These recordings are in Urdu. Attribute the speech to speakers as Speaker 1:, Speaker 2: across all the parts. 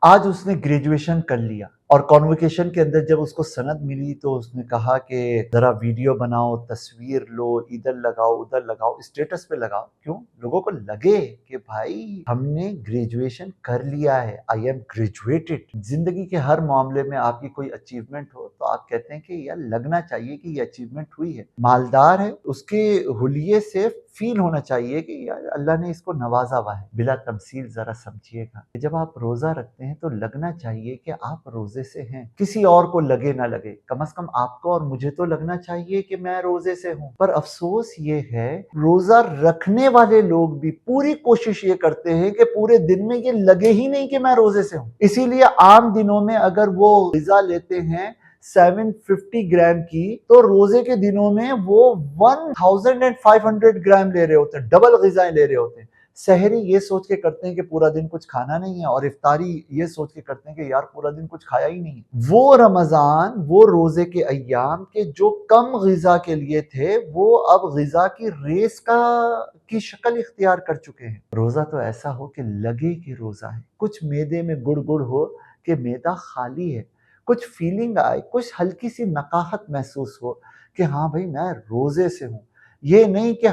Speaker 1: آج اس نے گریجویشن کر لیا اور کانوکیشن کے اندر جب اس کو سند ملی تو اس نے کہا کہ ذرا ویڈیو بناؤ، تصویر لو، ادھر لگاؤ ادھر لگاؤ، اسٹیٹس پہ لگاؤ. کیوں؟ لوگوں کو لگے کہ بھائی ہم نے گریجویشن کر لیا ہے، آئی ایم گریجویٹڈ. زندگی کے ہر معاملے میں آپ کی کوئی اچیومنٹ ہو تو آپ کہتے ہیں کہ یار لگنا چاہیے کہ یہ اچیومنٹ ہوئی ہے. مالدار ہے، اس کے حلیے سے فیل ہونا چاہیے کہ یار اللہ نے اس کو نوازا ہوا ہے. بلا تمثیل ذرا سمجھیے گا، جب آپ روزہ رکھتے ہیں تو لگنا چاہیے کہ آپ روزے سے ہیں. کسی اور کو لگے نہ لگے، کم از کم آپ کو اور مجھے تو لگنا چاہیے کہ میں روزے سے ہوں. پر افسوس یہ ہے روزہ رکھنے والے لوگ بھی پوری کوشش یہ کرتے ہیں کہ پورے دن میں یہ لگے ہی نہیں کہ میں روزے سے ہوں. اسی لیے عام دنوں میں اگر وہ غذا لیتے ہیں 750 گرام کی تو روزے کے دنوں میں وہ 1500 گرام لے رہے ہوتے ہیں، ڈبل غذائیں لے رہے ہوتے ہیں. سحری یہ سوچ کے کرتے ہیں کہ پورا دن کچھ کھانا نہیں ہے، اور افطاری یہ سوچ کے کرتے ہیں کہ یار پورا دن کچھ کھایا ہی نہیں ہے. وہ رمضان، وہ روزے کے ایام کے جو کم غذا کے لیے تھے وہ اب غذا کی ریس کی شکل اختیار کر چکے ہیں. روزہ تو ایسا ہو کہ لگے کہ روزہ ہے، کچھ معدے میں گڑ گڑ ہو کہ معدہ خالی ہے، کچھ فیلنگ آئے، کچھ ہلکی سی نقاہت محسوس ہو کہ ہاں بھائی میں روزے سے ہوں. یہ نہیں کہ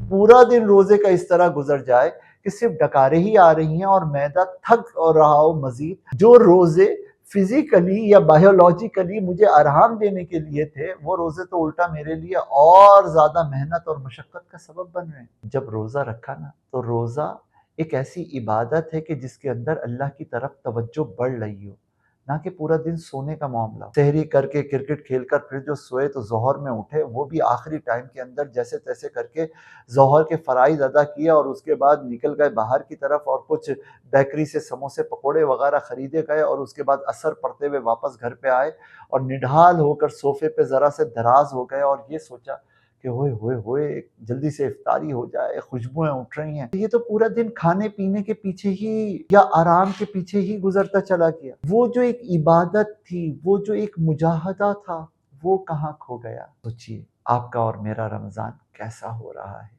Speaker 1: پورا دن روزے کا اس طرح گزر جائے کہ صرف ڈکاریں ہی آ رہی ہیں اور معدہ تھک رہا ہو مزید. جو روزے فزیکلی یا بایولوجیکلی مجھے آرام دینے کے لیے تھے، وہ روزے تو الٹا میرے لیے اور زیادہ محنت اور مشقت کا سبب بن رہے ہیں. جب روزہ رکھا نا تو روزہ ایک ایسی عبادت ہے کہ جس کے اندر اللہ کی طرف توجہ بڑھ رہی ہو، نہ کہ پورا دن سونے کا معاملہ. سحری کر کے کرکٹ کھیل کر پھر جو سوئے تو ظہر میں اٹھے، وہ بھی آخری ٹائم کے اندر جیسے تیسے کر کے ظہر کے فرائض ادا کیا اور اس کے بعد نکل گئے باہر کی طرف اور کچھ بیکری سے سموسے پکوڑے وغیرہ خریدے گئے، اور اس کے بعد عصر پڑھتے ہوئے واپس گھر پہ آئے اور نڈھال ہو کر صوفے پہ ذرا سے دراز ہو گئے اور یہ سوچا کہ ہوئے ہوئے ہوئے جلدی سے افطاری ہو جائے، خوشبوئیں اٹھ رہی ہیں. یہ تو پورا دن کھانے پینے کے پیچھے ہی یا آرام کے پیچھے ہی گزرتا چلا گیا. وہ جو ایک عبادت تھی، وہ جو ایک مجاہدہ تھا، وہ کہاں کھو گیا؟ سوچئے آپ کا اور میرا رمضان کیسا ہو رہا ہے.